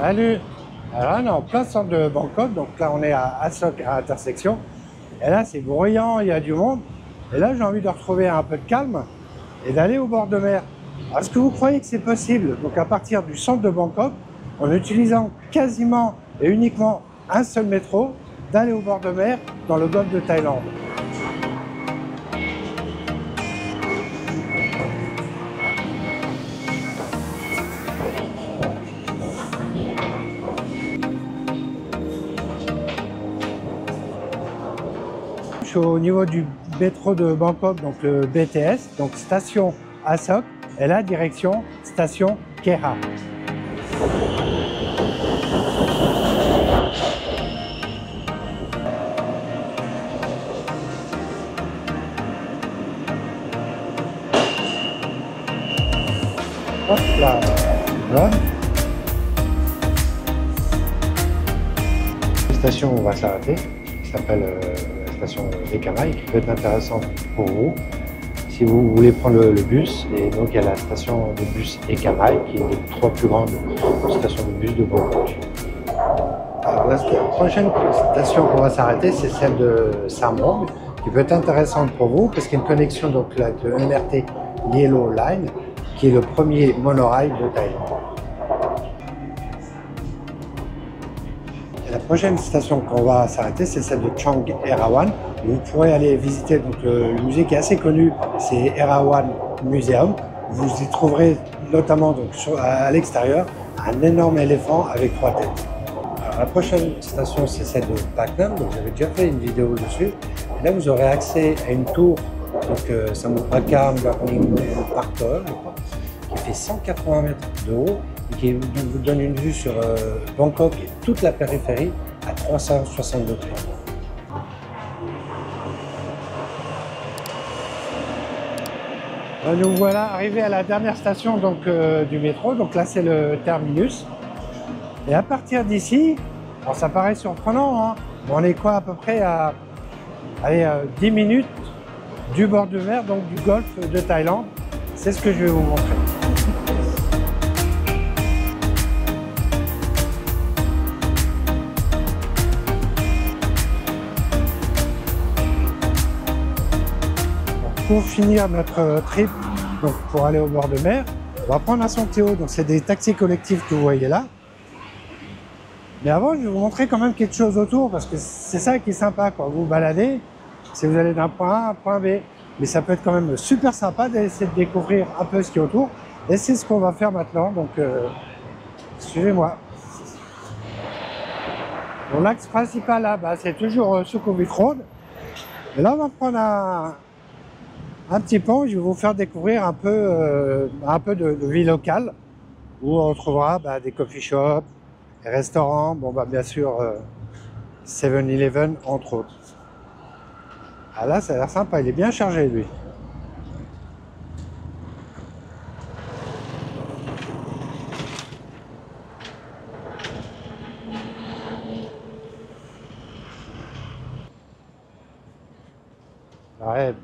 Salut. Alors là, on est en plein centre de Bangkok, donc là on est à Asok à intersection. Et là c'est bruyant, il y a du monde. Et là j'ai envie de retrouver un peu de calme et d'aller au bord de mer. Alors, est-ce que vous croyez que c'est possible? Donc à partir du centre de Bangkok, en utilisant quasiment et uniquement un seul métro, d'aller au bord de mer dans le golfe de Thaïlande. Je suis au niveau du métro de Bangkok, donc le BTS, donc station Asok, et là direction station Keha. Hop là, voilà. La station où on va s'arrêter, qui s'appelle la station Ekamae, qui peut être intéressante pour vous si vous voulez prendre le bus. Et donc il y a la station de bus Ekamae, qui est une des 3 plus grandes stations de bus de Bangkok. Alors, la prochaine station qu'on va s'arrêter, c'est celle de Samong, qui peut être intéressante pour vous parce qu'il y a une connexion donc, avec le MRT Yellow Line, qui est le premier monorail de Thaïlande. Et la prochaine station qu'on va s'arrêter, c'est celle de Chang Erawan. Vous pourrez aller visiter donc, le musée qui est assez connu, c'est Erawan Museum. Vous y trouverez notamment donc, à l'extérieur un énorme éléphant avec 3 têtes. Alors, la prochaine station, c'est celle de Paknam, donc j'avais déjà fait une vidéo dessus. Et là, vous aurez accès à une tour, donc Samutpakam Learning Park, qui fait 180 mètres de haut et qui vous donne une vue sur Bangkok et toute la périphérie à 360 degrés. Nous voilà arrivés à la dernière station donc, du métro, donc là c'est le terminus. Et à partir d'ici, alors ça paraît surprenant, hein, on est quoi à peu près à 10 minutes du bord de mer, donc du golfe de Thaïlande. C'est ce que je vais vous montrer. Pour finir notre trip, donc pour aller au bord de mer, on va prendre un Songteo. Donc c'est des taxis collectifs que vous voyez là. Mais avant, je vais vous montrer quand même quelque chose autour parce que c'est ça qui est sympa quand vous vous baladez. Si vous allez d'un point A à un point B. Mais ça peut être quand même super sympa d'essayer de découvrir un peu ce qui est autour. Et c'est ce qu'on va faire maintenant. Donc suivez-moi. Mon axe principal là, c'est toujours Sukhumvit Road. Et là, on va prendre un petit pont. Je vais vous faire découvrir un peu de vie locale où on retrouvera des coffee shops, des restaurants, bien sûr 7-Eleven entre autres. Ah là, ça a l'air sympa, il est bien chargé lui. Ouais,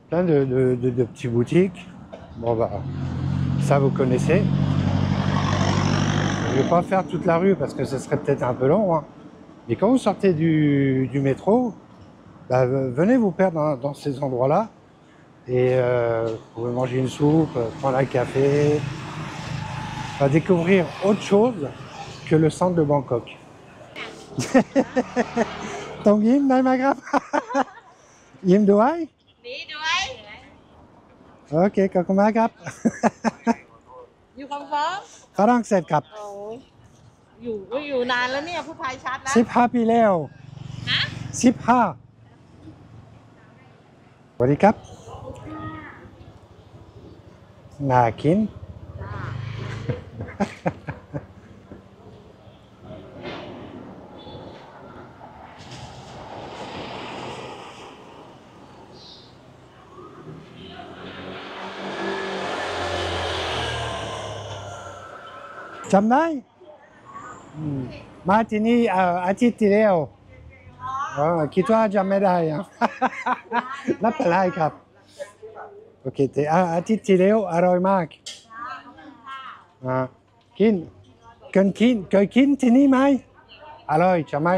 plein de petites boutiques. Ça vous connaissez. Je ne vais pas faire toute la rue parce que ce serait peut-être un peu long. Hein. Mais quand vous sortez du métro, venez vous perdre dans ces endroits-là. Et vous pouvez manger une soupe, prendre un café. Découvrir autre chose que le centre de Bangkok. Tong Yim, Nai Magrap. Yim Douai? Đi đuổi. Ok, Kakku Magrap. อยู่คอนเฟิร์ม ฝรั่งเศสครับ โอ้ยอยู่นานแล้วเนี่ยพูดไทยชัดนะ 15 ปีแล้ว ฮะ 15 สวัสดีครับน่ากิน จำได้มาที่นี่อาทิตย์ที่แล้วคิดว่าจำไม่ได้อะไม่เป็นไรครับ โอเคแต่อาทิตย์ที่แล้วอร่อยมากกิน เคยกินที่นี่ไหมอร่อยใช่ไหม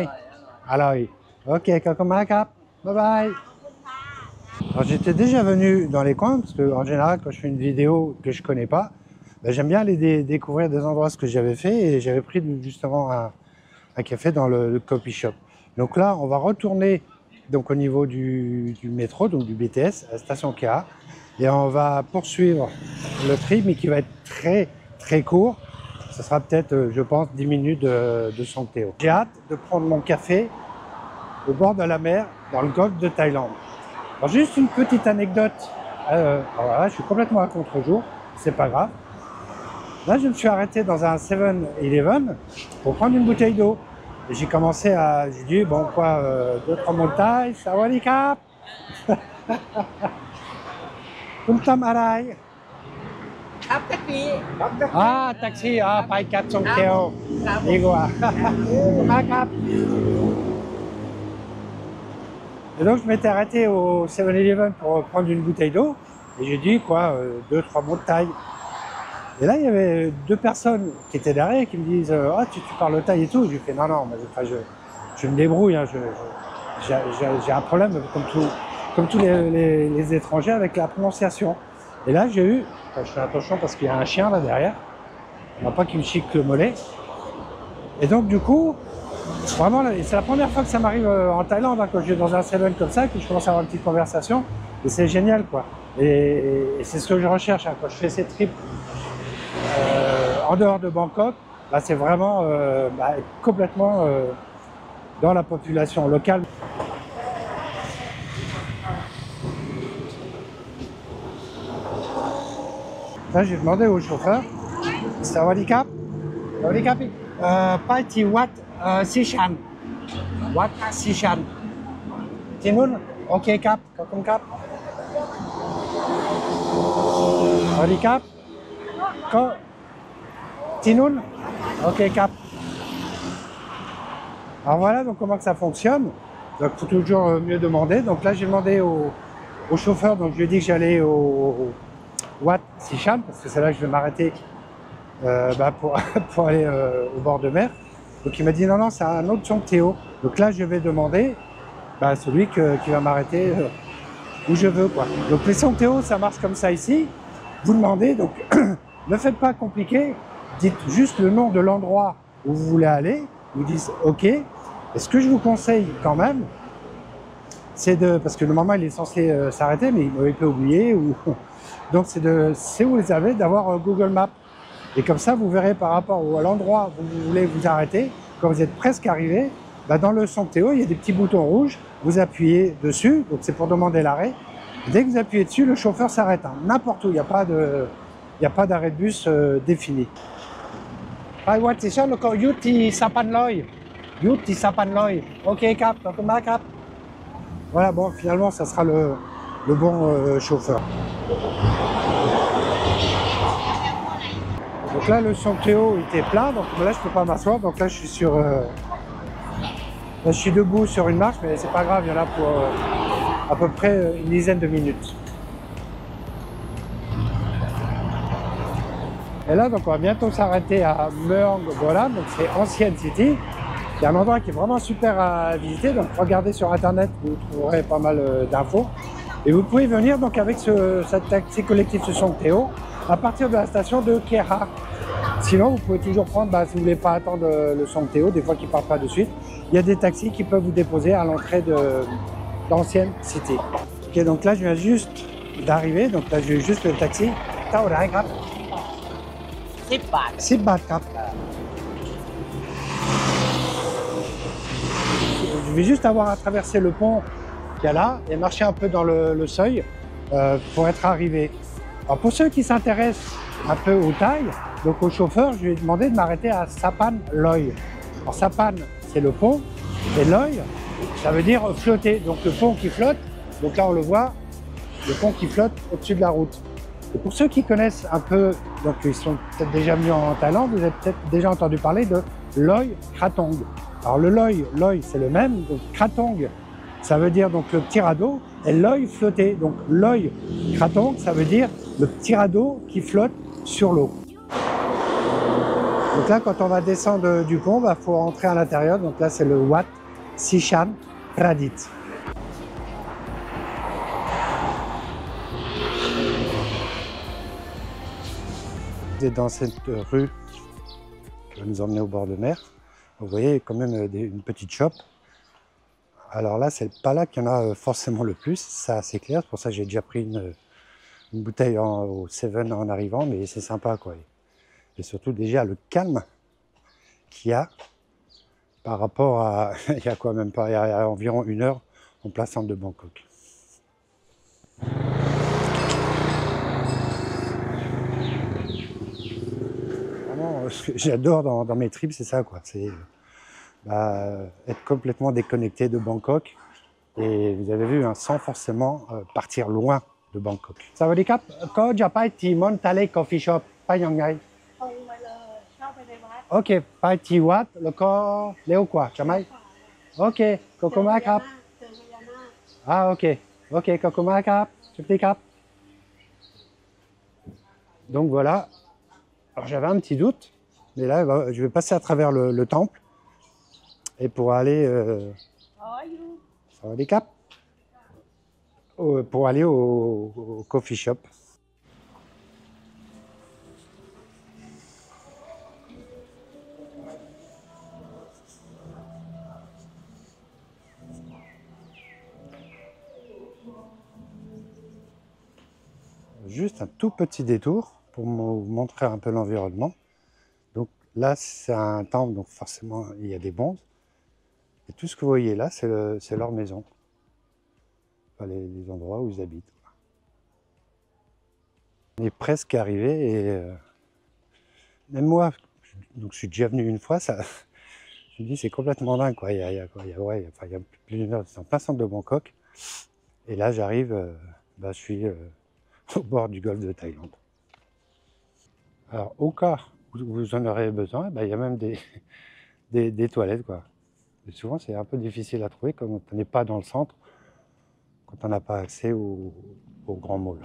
อร่อยโอเคขอบคุณมากครับบ๊ายบาย Alors j'étais déjà venu dans les coins parce que en général quand je fais une vidéo que je connais pas, ben, j'aime bien aller découvrir des endroits ce que j'avais fait et j'avais pris justement un café dans le coffee shop. Donc là on va retourner donc au niveau du métro donc du BTS à la station Kea et on va poursuivre le trip mais qui va être très court. Ça sera peut-être je pense 10 minutes de Songthéo. J'ai hâte de prendre mon café au bord de la mer dans le golfe de Thaïlande. Alors juste une petite anecdote, voilà, je suis complètement à contre-jour, c'est pas grave. Là je me suis arrêté dans un 7-Eleven pour prendre une bouteille d'eau. Et j'ai commencé à, j'ai dit bon quoi, 2-3 mots de thaï, sawadikap, kumtam arai. Ah taxi, ah pai kat Songthéo, igua, makap. Et donc je m'étais arrêté au 7-Eleven pour prendre une bouteille d'eau et j'ai dit quoi, 2-3 mots de thaï. Et là il y avait 2 personnes qui étaient derrière qui me disent ah tu parles thaï et tout. J'ai fait non je me débrouille, hein, j'ai un problème comme tous les étrangers avec la prononciation. Et là j'ai eu, je fais attention parce qu'il y a un chien là derrière, on va pas qu'il me chique le mollet. Et donc du coup vraiment, c'est la première fois que ça m'arrive en Thaïlande, hein, quand je vais dans un 7 comme ça, que je commence à avoir une petite conversation. Et c'est génial, quoi. Et c'est ce que je recherche, hein, quand je fais ces trips en dehors de Bangkok. Là, c'est vraiment complètement dans la population locale. Là, j'ai demandé au chauffeur, Sawadikap, Sawadikap, Paiti Wat Sichan, Wat Sichan. Tinun, ok Cap, comme Cap. Sawadikap, Ko, Tinun, ok Cap. Alors voilà donc comment que ça fonctionne. Donc il faut toujours mieux demander. Donc là j'ai demandé au chauffeur, donc je lui ai dit que j'allais au Wat Sichan, parce que c'est là que je vais m'arrêter pour aller au bord de mer. Donc il m'a dit non, c'est un autre Songthéo. Donc là je vais demander celui qui va m'arrêter où je veux, quoi. Donc les Songthéo ça marche comme ça ici. Vous demandez, donc ne faites pas compliqué, dites juste le nom de l'endroit où vous voulez aller, vous dites ok. Et ce que je vous conseille quand même, c'est parce que normalement il est censé s'arrêter, mais il peut oublier, donc c'est où les avez, d'avoir Google Maps. Et comme ça, vous verrez par rapport à l'endroit où vous voulez vous arrêter, quand vous êtes presque arrivé, dans le Songthéo, il y a des petits boutons rouges, vous appuyez dessus, donc c'est pour demander l'arrêt. Dès que vous appuyez dessus, le chauffeur s'arrête, hein, n'importe où, il n'y a pas d'arrêt de bus défini. Ok, Cap, Cap. Voilà, bon, finalement, ça sera le bon chauffeur. Donc là, le Songthéo était plein, donc là, je peux pas m'asseoir. Donc là, je suis là, je suis debout sur une marche, mais c'est pas grave, il y en a pour à peu près une dizaine de minutes. Et là, donc, on va bientôt s'arrêter à Mueang Bolam, donc c'est Ancienne City. C'est un endroit qui est vraiment super à visiter, donc regardez sur internet, vous trouverez pas mal d'infos. Et vous pouvez venir donc avec cette taxi collectif ce Songthéo à partir de la station de Kea. Sinon, vous pouvez toujours prendre, si vous ne voulez pas attendre le Songthéo, des fois qui ne part pas de suite, il y a des taxis qui peuvent vous déposer à l'entrée d'Ancienne City. Ok, donc là, je viens juste d'arriver, donc là, j'ai juste le taxi. 10 bahtครับ Je vais juste avoir à traverser le pont qu'il y a là et marcher un peu dans le seuil pour être arrivé. Alors pour ceux qui s'intéressent un peu au Thaï, donc au chauffeur, je lui ai demandé de m'arrêter à Sapan Loy. Alors Sapan, c'est le pont, et Loy, ça veut dire flotter. Donc le pont qui flotte, donc là on le voit, le pont qui flotte au-dessus de la route. Et pour ceux qui connaissent un peu, donc ils sont peut-être déjà venus en Thaïlande, vous avez peut-être déjà entendu parler de Loy Krathong. Alors le Loy c'est le même, donc Krathong, ça veut dire donc le petit radeau, et Loy flotter. Donc Loy Krathong, ça veut dire le petit radeau qui flotte sur l'eau. Donc là, quand on va descendre du pont, il faut rentrer à l'intérieur. Donc là, c'est le Wat Sichan Pradit. Vous êtes dans cette rue qui va nous emmener au bord de mer. Vous voyez quand même une petite shop. Alors là, c'est pas là qu'il y en a forcément le plus, ça c'est clair. C'est pour ça que j'ai déjà pris une bouteille au 7 en arrivant, mais c'est sympa quoi. Et surtout déjà le calme qu'il y a par rapport à il y a quoi même pas, il y a environ 1 heure en plein centre de Bangkok. Vraiment, ce que j'adore dans mes trips, c'est ça quoi. C'est être complètement déconnecté de Bangkok. Et vous avez vu, hein, sans forcément partir loin de Bangkok. Sawadee krap, koจะไปที่มอนทะเล coffee shop ไปยังไง ตรงไปเลยเข้าไปในวัด โอเคไปที่วัดแล้วก็เร็วกว่าใช่ไหมโอเคขอบคุณมากครับ เจอพญานาค Ah ok, ok,ขอบคุณมากครับจุ๊บครับ Donc voilà, alors j'avais un petit doute, mais là je vais passer à travers le temple et pour aller อ๋ออยู่ Sawadee krap, pour aller au coffee shop. Juste un tout petit détour pour vous montrer un peu l'environnement. Donc là, c'est un temple, donc forcément, il y a des bonzes. Et tout ce que vous voyez là, c'est leur maison. Enfin, les endroits où ils habitent. On est presque arrivé et même moi, donc je suis déjà venu une fois, ça, je me dis c'est complètement dingue quoi. Il y a plus d'une heure, c'est en plein centre de Bangkok. Et là, j'arrive, je suis au bord du golfe de Thaïlande. Alors, au cas où vous en aurez besoin, il y a même des toilettes, quoi. Et souvent, c'est un peu difficile à trouver quand on n'est pas dans le centre, quand on n'a pas accès au grand mall.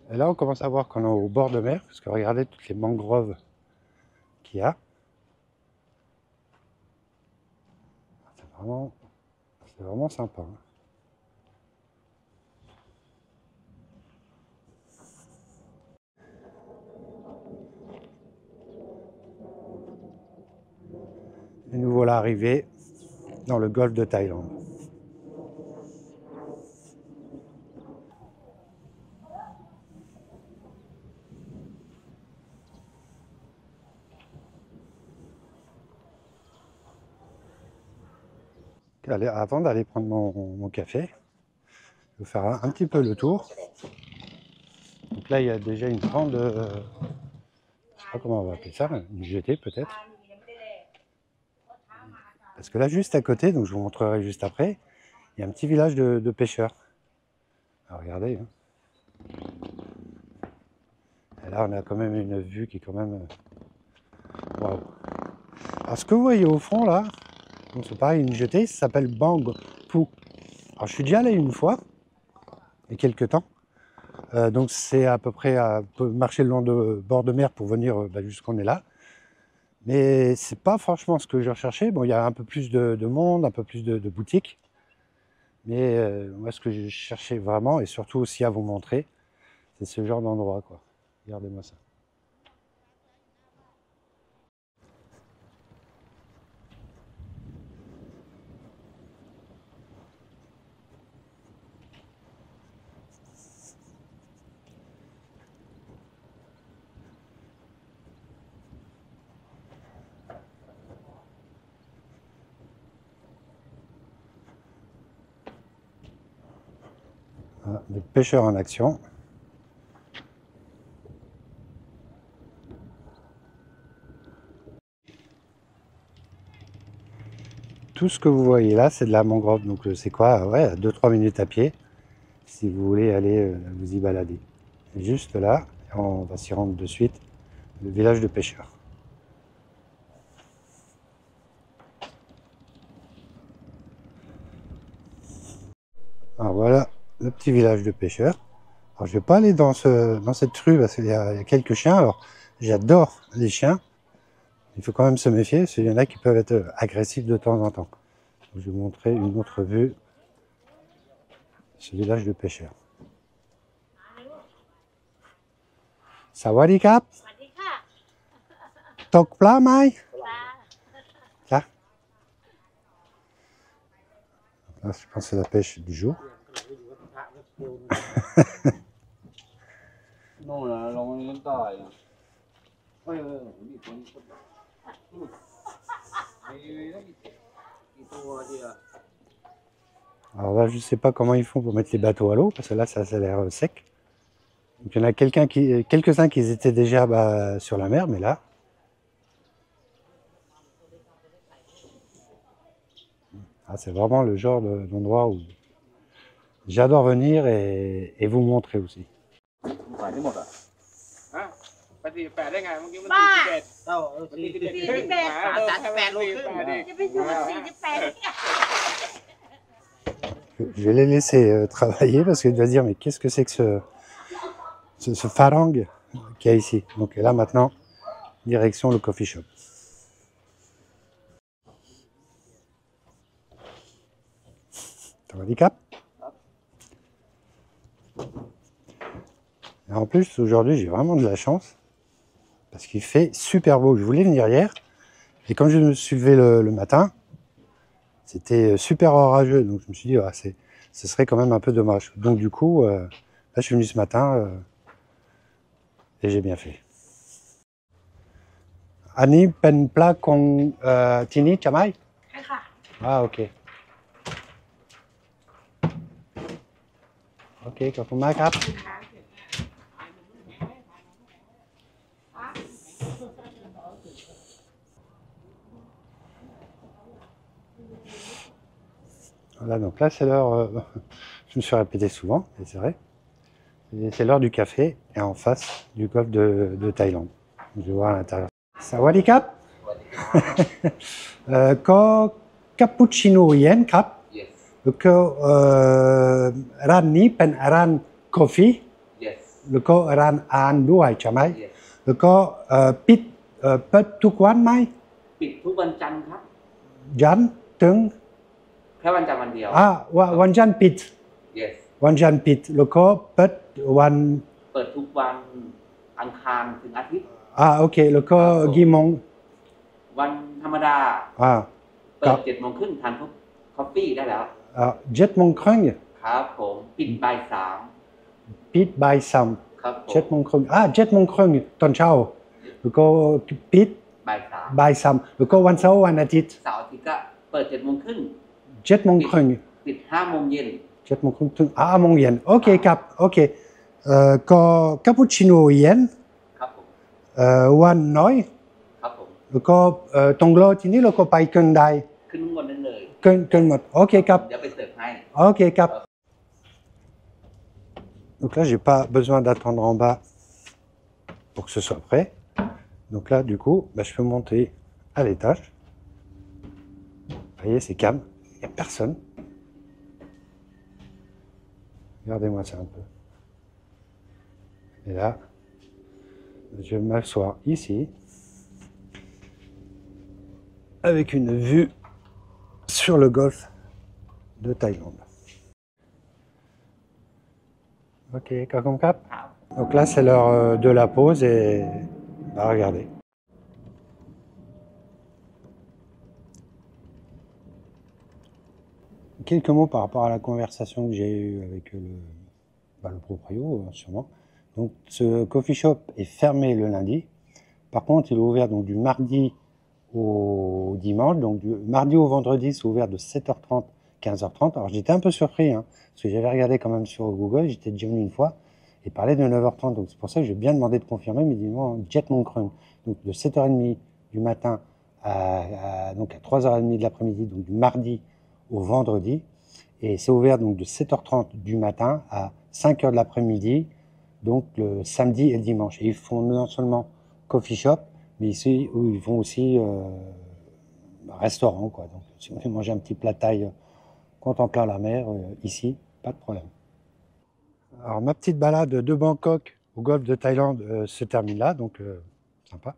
Et là, on commence à voir qu'on est au bord de mer, parce que regardez toutes les mangroves qu'il y a. C'est vraiment sympa. Hein. Et nous voilà arrivés dans le golfe de Thaïlande. Allez, avant d'aller prendre mon café, je vais faire un petit peu le tour. Donc là, il y a déjà une grande, je ne sais pas comment on va appeler ça, une jetée peut-être. Parce que là, juste à côté, donc je vous montrerai juste après, il y a un petit village de pêcheurs. Alors regardez. Hein. Et là, on a quand même une vue qui est quand même... Waouh. Alors ce que vous voyez au fond là, c'est pareil, une jetée, ça s'appelle Bang Pu. Alors je suis déjà allé une fois, il y a quelques temps. Donc c'est à peu près à marcher le long de bord de mer pour venir jusqu'où on est là. Mais c'est pas franchement ce que je recherchais. Bon, il y a un peu plus de monde, un peu plus de boutiques. Mais moi, ce que je cherchais vraiment, et surtout aussi à vous montrer, c'est ce genre d'endroit, quoi. Regardez-moi ça. Des pêcheurs en action. Tout ce que vous voyez là, c'est de la mangrove. Donc c'est quoi? Ouais, 2-3 minutes à pied, si vous voulez aller vous y balader. Et juste là, on va s'y rendre de suite, le village de pêcheurs. Alors voilà le petit village de pêcheurs. Alors je vais pas aller dans cette rue parce qu'il y a quelques chiens. Alors j'adore les chiens, Il faut quand même se méfier, parce qu'il y en a qui peuvent être agressifs de temps en temps. Donc, je vais vous montrer une autre vue, ce village de pêcheurs. Sawadee-krap, สวัสดีค่ะ tok pla mai. จ้า Là. Là, je pense que c'est la pêche du jour. โน่นนะลงเล่นต่อยมีคนมีตัวเดียว Alors là, je ne sais pas comment ils font pour mettre les bateaux à l'eau, parce que là, ça a l'air sec. Donc il y en a quelques-uns qui étaient déjà sur la mer, mais là... Ah, c'est vraiment le genre d'endroit où j'adore venir et vous montrer aussi. ขายได้หมดอ่ะฮะปฏิแปดได้ไงเมื่อกี้มัน บ้า 41เต้า48 โลครึ่ง จะไปอยู่48 Je vais les laisser travailler parce qu'il va dire mais qu'est-ce que c'est que ce farang qu'il y a ici. Donc là maintenant, direction le coffee shop. Sawadee-krap. Et en plus aujourd'hui j'ai vraiment de la chance parce qu'il fait super beau. Je voulais venir hier et quand je me suis levé le matin, c'était super orageux, donc je me suis dit, ah, ce serait quand même un peu dommage. Donc du coup, là je suis venu ce matin et j'ai bien fait. Ani pen pla kong tini chamai? ใช่ค่ะ Ah ok. Ok, kakumakrap. Voilà, donc là c'est l'heure, je me suis répété souvent, et c'est vrai, c'est l'heure du café, et en face du golfe de Thaïlande. Je vais voir à l'intérieur. Sawadee-krap. Có cappuccino yen krap. yes แล้วก็ร้านนี้เป็นร้านกาแฟ yes แล้วก็ร้านอาหารด้วยใช่ไหม yes แล้วก็ปิดเปิดทุกวันไหม ปิดทุกวันจันทร์ครับ จันทร์ถึง แค่วันจันทร์วันเดียว วันจันทร์ปิด yes วันจันทร์ปิดแล้วก็เปิดวัน เปิดทุกวันอังคารถึงอาทิตย์ โอเคแล้วก็กี่โมง วันธรรมดา เปิด7 โมงครึ่งทานคอฟฟี่ได้แล้ว 7:30 ครับผมปิดบ่าย ปิดบ่ายสาม 3ครับผม 7:30 7:30ตอนเช้าแล้วก็ปิด บ่าย บ่ายสามแล้วก็วันเสาร์วันอาทิตย์ 3เสาร์อาทิตย์ก็เปิด7 โมงครึ่ง 7:30 ปิด5 โมงเย็น 7:30ถึง5 โมงเย็นโอเคครับโอเคก็คาปูชิโน่เย็น ครับผม วันน้อย ครับผม แล้วก็ตรงรอที่นี่แล้วก็ไปเกินได้ ขึ้นข้างบนได้เลย เกินหมดโอเคครับ เดี๋ยวไปเสิร์ฟให้ Ok, cap. Donc là, j'ai pas besoin d'attendre en bas pour que ce soit prêt. Donc là, du coup, je peux monter à l'étage. Vous voyez, c'est calme. Il n'y a personne. Regardez-moi ça un peu. Et là, je vais m'asseoir ici. Avec une vue sur le golfe de Thaïlande. Ok, Kakom Kap. Donc là, c'est l'heure de la pause et regardez. Quelques mots par rapport à la conversation que j'ai eue avec le proprio, sûrement. Donc, ce coffee shop est fermé le lundi. Par contre, il est ouvert donc, du mardi au dimanche. Donc, du mardi au vendredi, c'est ouvert de 7h30 15h30. Alors j'étais un peu surpris, parce que j'avais regardé quand même sur Google, j'étais déjà venu une fois, et parlait de 9h30. Donc c'est pour ça que j'ai bien demandé de confirmer, mais dis-moi, Jet Monkrung, donc de 7h30 du matin donc à 3h30 de l'après-midi, donc du mardi au vendredi. Et c'est ouvert donc de 7h30 du matin à 5h de l'après-midi, donc le samedi et le dimanche. Et ils font non seulement coffee shop, mais ici où ils font aussi restaurant, quoi. Donc si on veut manger un petit plat thaï contemplant la mer, ici, pas de problème. Alors ma petite balade de Bangkok au golfe de Thaïlande se termine là, donc sympa.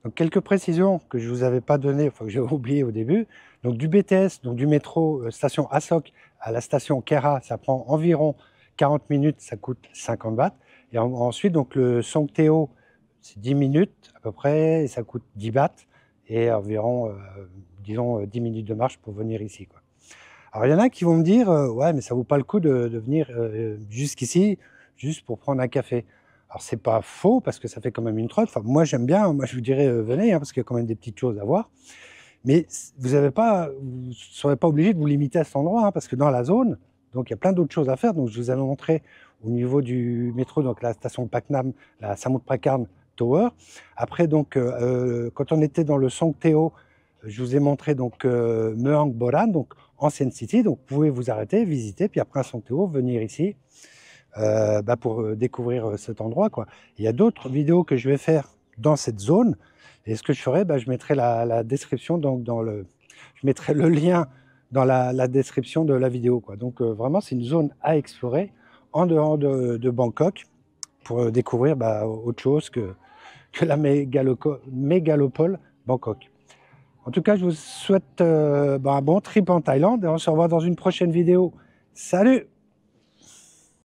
Donc quelques précisions que je vous avais pas données, enfin que j'ai oublié au début. Donc du BTS, donc du métro station Asok à la station Kera, ça prend environ 40 minutes, ça coûte 50 bahts. Et ensuite donc le Songteo, c'est 10 minutes à peu près, et ça coûte 10 bahts et environ disons 10 minutes de marche pour venir ici, quoi. Alors il y en a qui vont me dire ouais, mais ça vaut pas le coup de venir jusqu'ici juste pour prendre un café. Alors c'est pas faux parce que ça fait quand même une trotte. Enfin moi j'aime bien, moi je vous dirais venez parce qu'il y a quand même des petites choses à voir. Mais vous serez pas obligé de vous limiter à cet endroit parce que dans la zone, donc il y a plein d'autres choses à faire. Donc je vous avais montré au niveau du métro, donc la station Paknam, la Samut Prakan Tower. Après donc quand on était dans le Songteo, je vous ai montré donc Muang Boran, donc ancienne city. Donc vous pouvez vous arrêter, visiter, puis après à Songteo venir ici. Pour découvrir cet endroit, quoi. Il y a d'autres vidéos que je vais faire dans cette zone, et ce que je ferai, je mettrai la description, donc je mettrai le lien dans la description de la vidéo, quoi. Donc vraiment c'est une zone à explorer en dehors de Bangkok pour découvrir autre chose que la mégalopole Bangkok. En tout cas, je vous souhaite un bon trip en Thaïlande et on se revoit dans une prochaine vidéo. Salut!